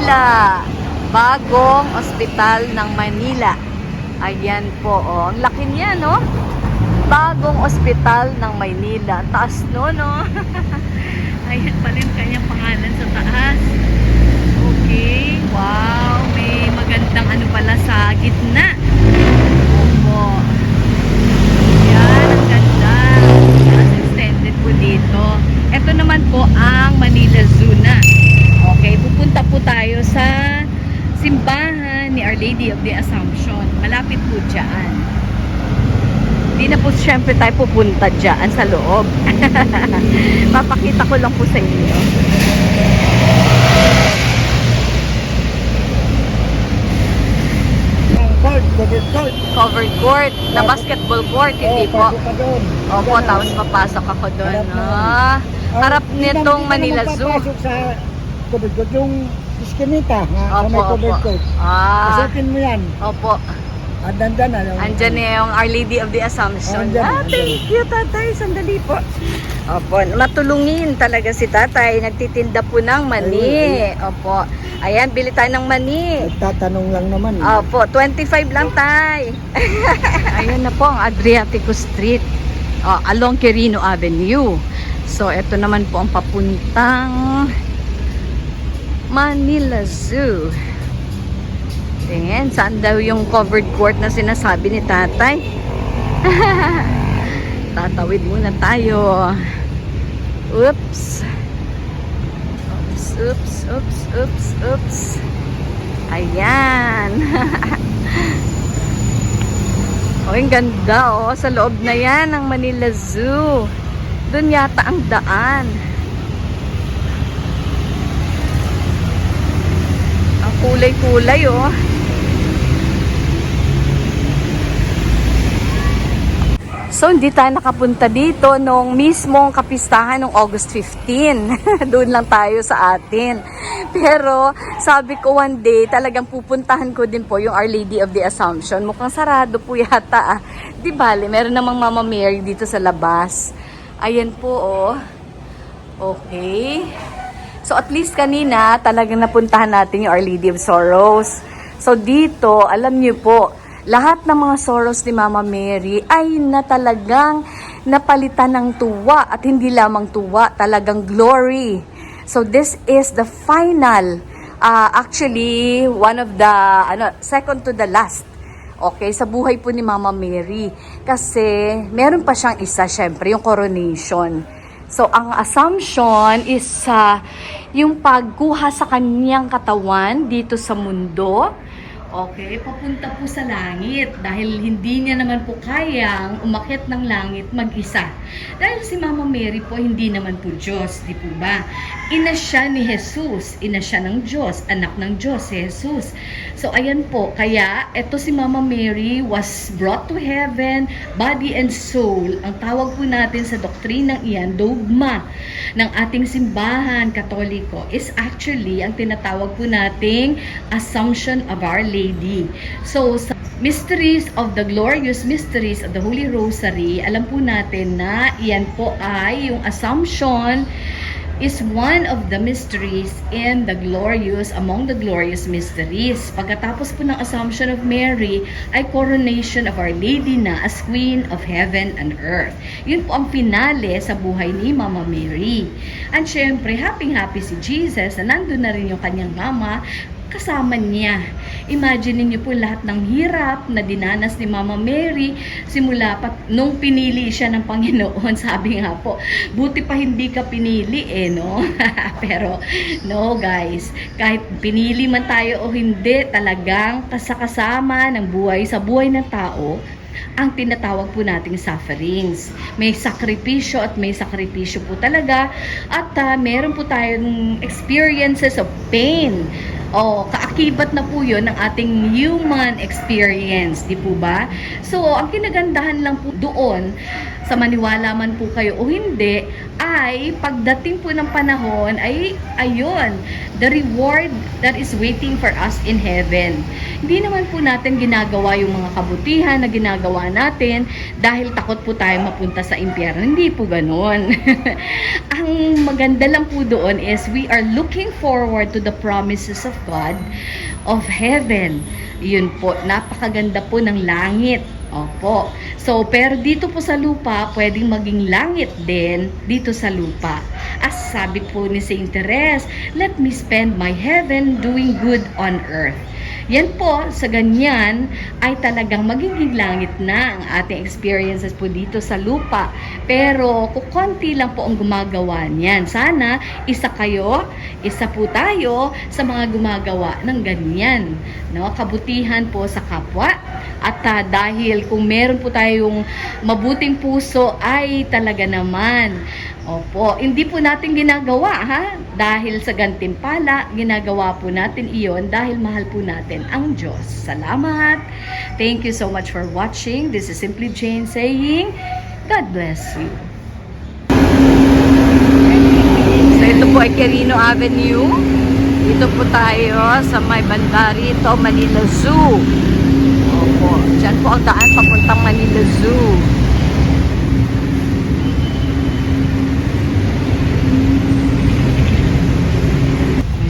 Manila. Bagong ospital ng Manila. Ayan po, oh. Ang laki niya, no? Bagong ospital ng Maynila. Taas, no? Ayan pala yung kanyang pangalan sa taas. Okay. Wow. May magandang ano pala sa gitna. Opo. Yan. Ang ganda. Mas extended po dito. Ito naman po ang Manila Zoo na. Okay. Pupunta po tayo sa simbahan ni Our Lady of the Assumption. Malapit po dyan. Hindi na po syempre tayo pupunta dyan sa loob. Papakita ko lang po sa inyo. Covered court. Na basketball court, hindi po. Opo, tapos papasok ako doon. Harap nitong Manila Zoo. Sa covered court, yung iskinita na may Opo, covered opo. court. Pasukin mo yan. Opo. Andan na. Andyan na yung Our Lady of the Assumption. Andyan. Thank you, tatay. Sandali po. Opo, matulungin talaga si tatay. Nagtitinda po ng mani. Opo. Ayan, bili tayo ng mani. Nagtatanong lang naman. Opo, 25 lang, tay. Ayan na po ang Adriatico Street. Along Quirino Avenue. So, ito naman po ang papuntang Manila Zoo. Tingin, saan daw yung covered court na sinasabi ni tatay? Tatawid muna tayo. Oops. Oops. Ayan. Oh, ang ganda, oh. Sa loob na yan ng Manila Zoo. Doon yata ang daan. Ang kulay-kulay, oh. So, hindi tayo nakapunta dito nung mismong kapistahan ng August 15. Doon lang tayo sa atin. Pero, sabi ko one day, talagang pupuntahan ko din po yung Our Lady of the Assumption. Mukhang sarado po yata, ah. Di bale, meron namang Mama Mary dito sa labas. Ayan po, oh. Okay. So, at least kanina, talagang napuntahan natin yung Our Lady of Sorrows. So, dito, alam niyo po, lahat ng mga sorrows ni Mama Mary ay talagang napalitan ng tuwa at hindi lamang tuwa, talagang glory. So this is the final, actually one of the second to the last. Okay, sa buhay po ni Mama Mary kasi meron pa siyang isa, syempre yung coronation. So ang assumption is yung pagkuha sa kanyang katawan dito sa mundo. Okay, papunta po sa langit dahil hindi niya naman po kayang umakyat ng langit mag-isa. Dahil si Mama Mary po hindi naman po Diyos, di po ba? Ina siya ni Jesus, ina siya ng Diyos, anak ng Diyos si Jesus. So ayan po, kaya eto si Mama Mary was brought to heaven, body and soul. Ang tawag po natin sa doktrinang iyan, dogma ng ating simbahan Katoliko is actually ang tinatawag po nating Assumption of Our Lady. So, sa mysteries of the glorious mysteries of the Holy Rosary, alam po natin na iyan po ay yung Assumption is one of the mysteries in the glorious, among the glorious mysteries. Pagkatapos po ng Assumption of Mary, ay coronation of Our Lady na as Queen of Heaven and Earth. Yun po ang finale sa buhay ni Mama Mary. And syempre, happy si Jesus na nandun na rin yung kanyang mama, kasama niya. Imagine niyo po lahat ng hirap na dinanas ni Mama Mary simula pa nung pinili siya ng Panginoon. Sabi nga po, buti pa hindi ka pinili no? Pero no guys, kahit pinili man tayo o hindi, talagang kasama ng buhay sa buhay ng tao ang tinatawag po nating sufferings. May sakripisyo at may sakripisyo po talaga at meron po tayong experiences of pain. akibat na po yun ng ating human experience, di po ba? So, ang kinagandahan lang po doon, sa maniwala man po kayo o hindi, ay pagdating po ng panahon ay ayun, the reward that is waiting for us in heaven. Hindi naman po natin ginagawa yung mga kabutihan na ginagawa natin dahil takot po tayo mapunta sa impyerno. Hindi po ganun. Ang maganda lang po doon is we are looking forward to the promises of God of heaven. Yun po, napakaganda po ng langit. Opo. So, pero dito po sa lupa, pwedeng maging langit din dito sa lupa. As sabi po ni Saint Therese, let me spend my heaven doing good on earth. Yan po, sa ganyan, ay talagang magiging langit na ang ating experiences po dito sa lupa. Pero, kukunti lang po ang gumagawa niyan. Sana, isa kayo, isa po tayo sa mga gumagawa ng ganyan. No? Kabutihan po sa kapwa. At dahil kung meron po tayong mabuting puso, ay talaga naman, opo, hindi po natin ginagawa ha, dahil sa gantimpala, ginagawa po natin iyon dahil mahal po natin ang Diyos. Salamat! Thank you so much for watching. This is Simply Jane saying, God bless you. So ito po ay Quirino Avenue. Dito po tayo sa may banda rito, Manila Zoo. Opo, dyan po ang daan papuntang Manila Zoo.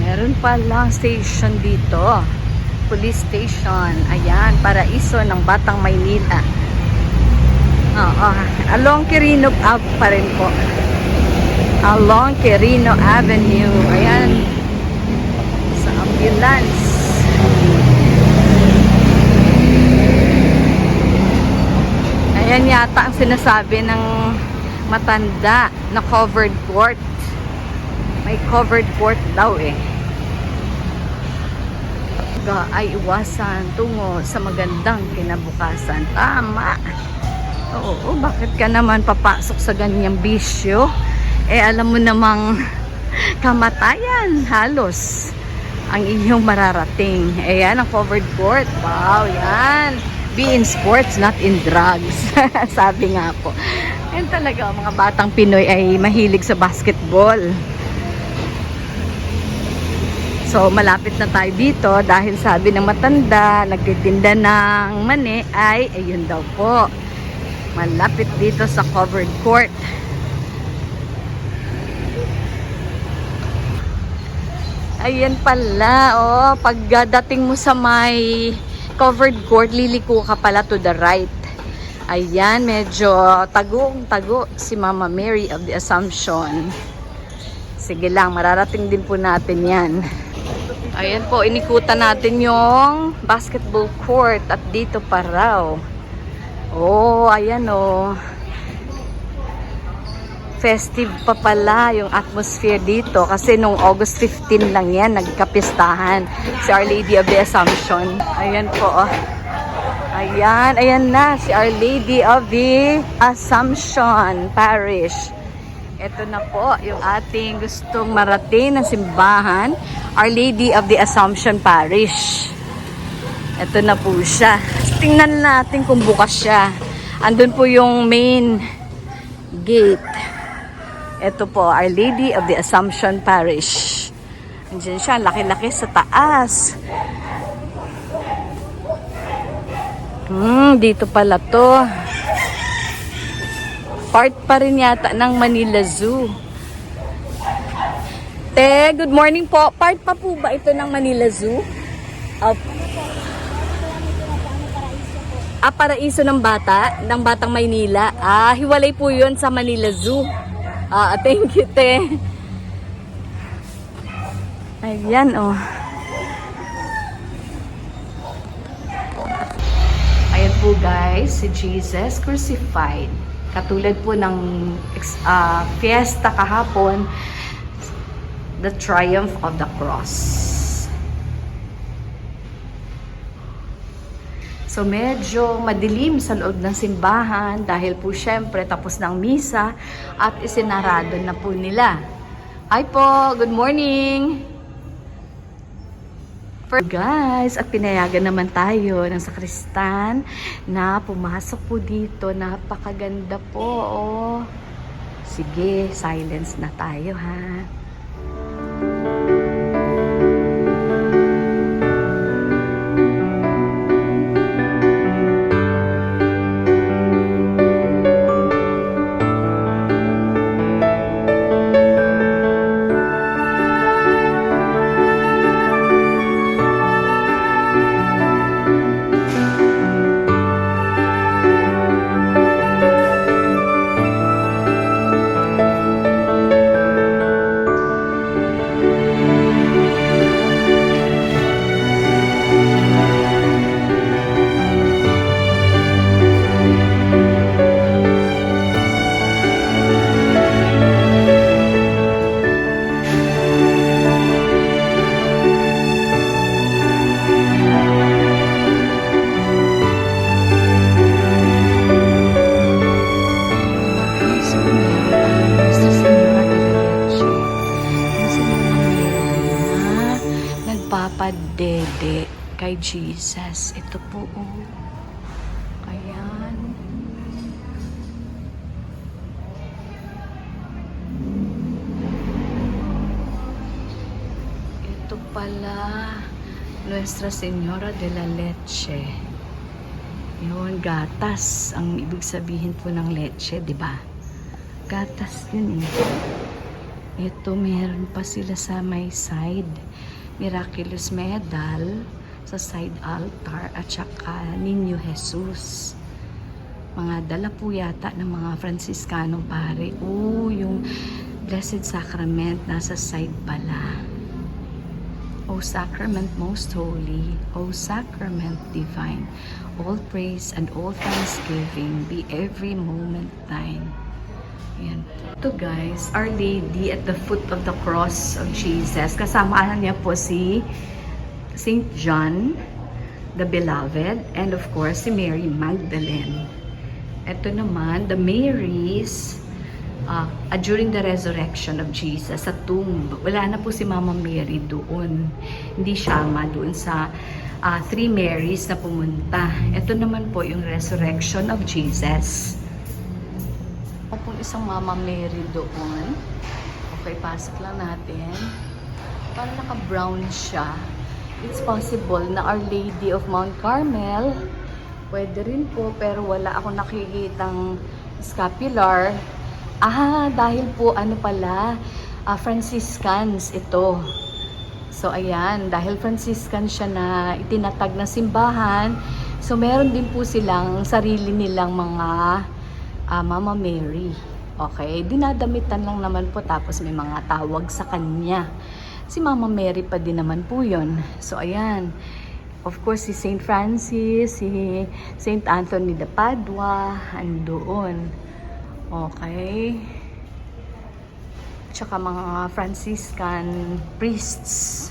Meron palang station dito. Police station. Ayan, Paraiso ng Batang Maynila. Oo, along Quirino Ave pa rin po. Along Quirino Avenue. Ayan, sa ambulance. Ayan yata ang sinasabi ng matanda na covered court. May covered court daw eh. Ay iwasan tungo sa magandang kinabukasan. Tama. Oo, bakit ka naman papasok sa ganyang bisyo? Eh alam mo namang kamatayan halos ang inyong mararating. Ayan ang covered court. Wow, yan. Be in sports, not in drugs. Sabi nga po. Yan talaga, mga batang Pinoy ay mahilig sa basketball. So, malapit na tayo dito dahil sabi ng matanda, nagtitinda ng mani, ay, ayun daw po. Malapit dito sa covered court. Ayan pala, oh, pagdating mo sa may covered court, liliko ka pala to the right. Ayan, medyo tagong-tago si Mama Mary of the Assumption. Sige lang, mararating din po natin yan. Ayan po, inikutan natin yung basketball court at dito pa raw. Oh, ayan oh. Festive pa pala yung atmosphere dito kasi nung August 15 lang yan, nagkapistahan si Our Lady of the Assumption. Ayan po oh. Ayan, ayan na si Our Lady of the Assumption Parish. Ito na po yung ating gustong marating na simbahan, Our Lady of the Assumption Parish. Ito na po siya. Tingnan natin kung bukas siya. Andun po yung main gate. Ito po, Our Lady of the Assumption Parish. Andiyan siya, laki-laki sa taas. Dito pala to. Part pa rin yata ng Manila Zoo. Te, good morning po. Part pa po ba ito ng Manila Zoo? Paraiso ng bata, ng Batang Maynila. Hiwalay po yun sa Manila Zoo. Thank you, te. Ayan, oh. Ayan po, guys, si Jesus crucified. Katulad po ng fiesta kahapon, the triumph of the cross. So medyo madilim sa loob ng simbahan dahil po syempre tapos ng misa at isinarado na po nila. Hi po, good morning. Guys, at pinayagan naman tayo ng sakristan na pumasok po dito. Napakaganda po, oh. Sige, silence na tayo, ha. Nagpapadede kay Jesus. Ito po, oh. Ayan. Ito pala, Nuestra Señora de la Leche. Yun, gatas. Ang ibig sabihin po ng leche, di ba? Gatas yun eh. Ito, meron pa sila sa may side. Miraculous Medal sa side altar at saka Niño Jesus. Mga dala po yata ng mga Franciscano pare. Yung Blessed Sacrament nasa side pala. O Sacrament most holy, O Sacrament divine, all praise and all thanksgiving be every moment thine. Yan. Ito guys, Our Lady at the foot of the cross of Jesus. Kasama niya po si Saint John, the Beloved, and of course si Mary Magdalene. Ito naman, the Marys during the resurrection of Jesus sa tomb. Wala na po si Mama Mary doon. Hindi siya doon sa three Marys na pumunta. Ito naman po yung resurrection of Jesus. Kung isang Mama Mary doon. Okay, pasok lang natin. Parang naka-brown siya. It's possible na Our Lady of Mount Carmel. Pwede rin po, pero wala akong nakikitang scapular. Dahil po Franciscans ito. So ayan, dahil Franciscan siya na itinatag na simbahan, so meron din po silang sarili nilang mga Mama Mary. Okay, dinadamitan lang naman po, tapos may mga tawag sa kanya. Si Mama Mary pa din naman po yun. So ayan, of course si Saint Francis, si Saint Anthony de Padua, andoon. Okay. Tsaka mga Franciscan priests.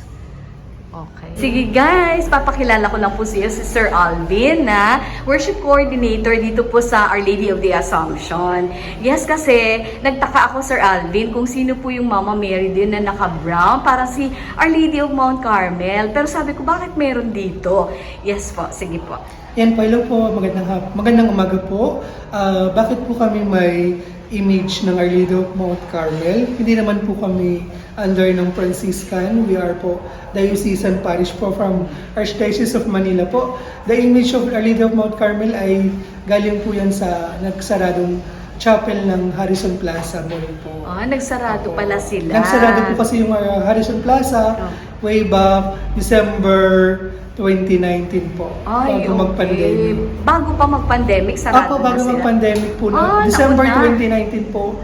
Okay. Sige guys, papakilala ko lang po si Sir Alvin na worship coordinator dito po sa Our Lady of the Assumption. Yes, kasi nagtaka ako Sir Alvin kung sino po yung Mama Mary din na naka-brown para si Our Lady of Mount Carmel. Pero sabi ko, bakit meron dito? Yes po, sige po. Yan po, hello po, magandang umaga po. Bakit po kami may image ng Our Lady of Mount Carmel? Hindi naman po kami under ng Franciscan. We are po diocesan parish po from Archdiocese of Manila po. The image of Our Lady of Mount Carmel ay galing po yan sa nagsaradong chapel ng Harrison Plaza Mall po. Nagsarado pala sila. Nagsarado po kasi yung Harrison Plaza way back December 2019 po. Ay, bago mag-pandemic. Bago pa mag-pandemic, sarado bago na sila. mag-pandemic po. December 2019 po,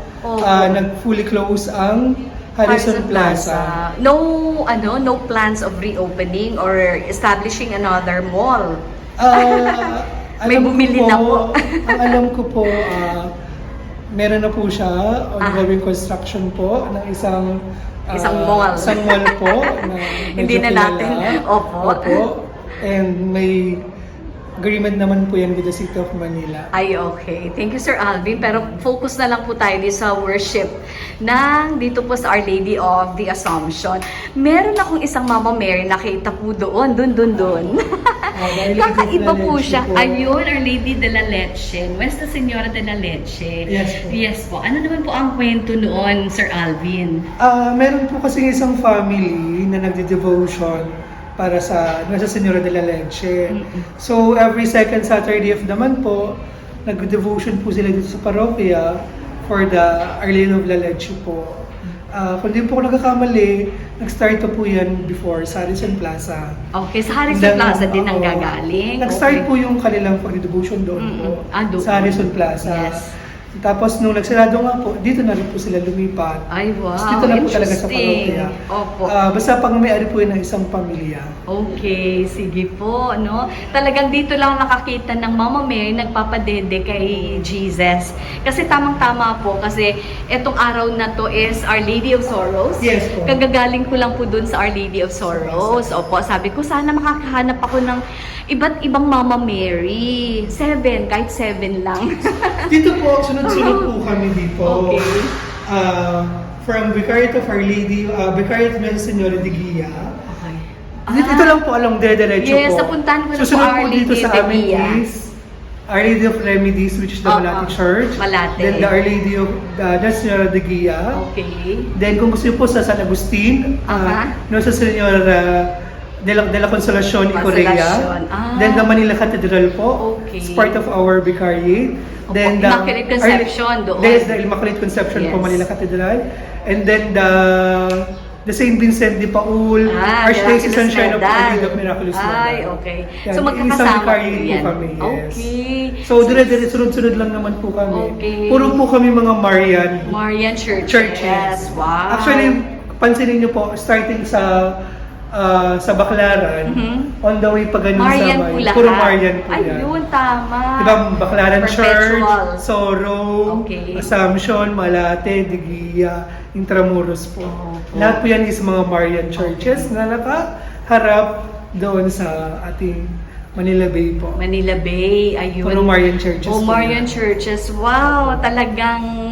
nag-fully close ang Harrison Plaza. No plans of reopening or establishing another mall. May bumili na po. Ang alam ko po, meron na po siya, ongoing construction po, ng isang mall. Isang mall po. Na hindi na natin. Opo. And may agreement naman po yan with the City of Manila. Ay, okay. Thank you, Sir Alvin. Pero focus na lang po tayo dito sa worship ng dito po sa Our Lady of the Assumption. Meron akong isang Mama Mary nakita po doon. Kakaiba po siya. Ayun, Our Lady de la Leche. Nuestra Señora de la Leche. Yes po. Yes po. Ano naman po ang kwento noon, Sir Alvin? Meron po kasi isang family na nagde-devotion para sa Nuestra Señora de la Leche. So, every second Saturday of the month po, nag-devotion po sila dito sa parokya for the Our Lady of la Leche po. Kung di po ako nagkakamali, nag-start po yan before sa Harrison Plaza. Okay, sa Harrison Plaza din ang Oo. gagaling. Nag-start Okay. po yung kanilang pag-devotion doon po, Doon. sa Harrison Plaza. Yes. Tapos nung nagsarado nga po, dito na rin po sila lumipat. Ay, wow. Tapos dito na po talaga sa Interesting. parokya. Opo. Basta pag may-ari po yun ng isang pamilya. Okay, sige po, no? Talagang dito lang nakakita ng Mama Mary nagpapadede kay Jesus. Kasi tamang-tama po, kasi etong araw na to is Our Lady of Sorrows. Yes po. Kagagaling ko lang po dun sa Our Lady of Sorrows. Opo, sabi ko sana makakahanap ako ng iba't ibang Mama Mary. 7, kahit 7 lang. Dito po, sunod-sunod po kami dito. Okay. From Vicariate of Our Lady, Vicariate of Nuestra Señora de Guia. Okay. Dito lang po along dire-diretso Yes, po. napuntahan ko na po Susunod Our po dito Lady sa de amin Guia. is Our Lady of Remedies, which is the Malate Church. Malate. Then the Our Lady of Nuestra Señora de Guia. Okay. Then kung gusto niyo po sa San Agustin, Nuestra Señora de la Consolacion y Correa. Consolacion. Then the Manila Cathedral po. Okay. It's part of our vicariate. Opo, Then Immaculate Conception doon. There's the Immaculate Conception po, Yes. Manila Cathedral. And then the Saint Vincent de Paul, Archdiocese Miraculous Shrine of Medal. Our Lady of Miraculous Ay, Medal. okay. Yan, So isang magkakasama po vicariate po yan. kami, yes. Okay. So dire-dire, sunod-sunod lang naman po kami. Okay. Puro po kami mga Marian Marian Churches. churches. Wow. Actually, pansinin niyo po, starting sa Baclaran, on the way pa ganun Marian sa po may, lahat. puro Marian po yan. Ayun, tama. Diba, Baclaran Church, Perpetual. Soro, Okay. Assumption, Malate, Digia, Intramuros po. Opo. Lahat po yan is mga Marian churches na nakaharap doon sa ating Manila Bay po. Manila Bay, ayun. Puro Marian churches Oh, po Marian yan. churches. Wow, talagang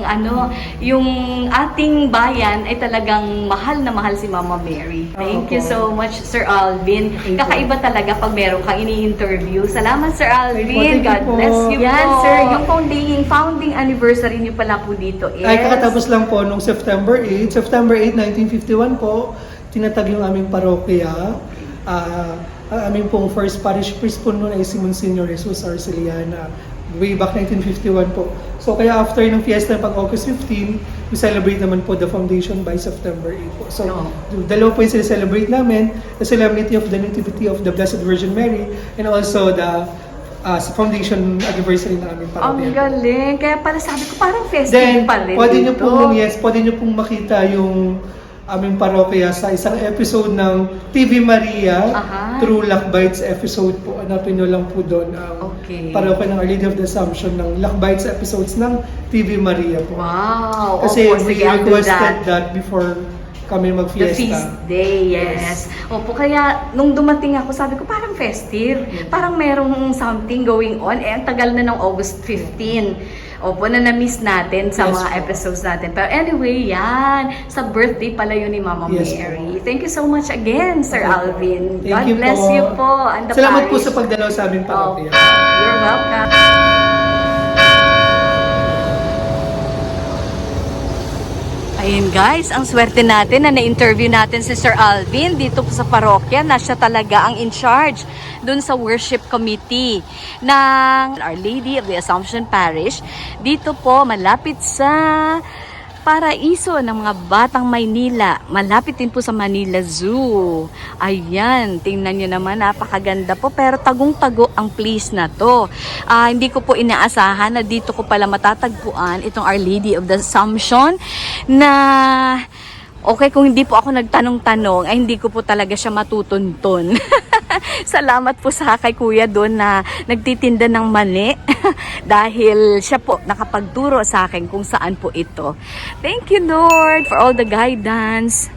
yung ating bayan ay talagang mahal na mahal si Mama Mary. Thank you Opo. so much, Sir Alvin. Thank you. Kakaiba talaga pag meron kang ini-interview. Salamat, Sir Alvin. Thank you God po. bless you Yan, po. sir, Yung founding anniversary niyo pala po dito is... Ay, kakatapos lang po nung September 8. September 8, 1951 po, tinatag yung aming parokya. Ang aming pong first parish priest po noon ay si Monsignor Jesus Arceliana. Way back 1951 po. So kaya after ng fiesta pag August 15, we celebrate naman po the foundation by September 8 po. So dalawa po yung celebrate namin, the Solemnity of the Nativity of the Blessed Virgin Mary and also the foundation anniversary na aming Ang parokya. galing. Kaya pala sabi ko, parang festive Then, pa rin pwede nyo dito. pong makita yung aming parokya sa isang episode ng TV Maria, Aha. True Lakbites episode po. Hanapin nyo lang po doon ang Okay. parokya ng Our Lady of the Assumption ng Lakbites episodes ng TV Maria po. Wow. Kasi Opo, we sige, I'll do requested that before kami The mag-fiesta. feast day, yes. Opo, kaya nung dumating ako, sabi ko parang festive. Parang merong something going on. Ang tagal na ng August 15. Opo, na-miss natin sa Yes mga po. episodes natin. Pero anyway, yan. Sa birthday pala yun ni Mama Yes Mary. Thank you so much again, Sir Alvin. Thank God you bless po. you po. And the Salamat po parish. sa pagdalaw sa aming parokya. You're welcome. Ayun guys, ang swerte natin na na-interview natin si Sir Alvin dito po sa parokya na siya talaga ang in charge dun sa worship committee ng Our Lady of the Assumption Parish. Dito po malapit sa paraiso ng mga batang Maynila. Malapit din po sa Manila Zoo. Ayan, tingnan nyo naman, napakaganda po. Pero tagong-tago ang place na to. Hindi ko po inaasahan na dito ko pala matatagpuan itong Our Lady of the Assumption na okay, kung hindi po ako nagtanong-tanong, ay hindi ko po talaga siya matutuntun. Salamat po sa kay Kuya doon na nagtitinda ng mani dahil siya po nakapagturo sa akin kung saan po ito. Thank you, Lord, for all the guidance.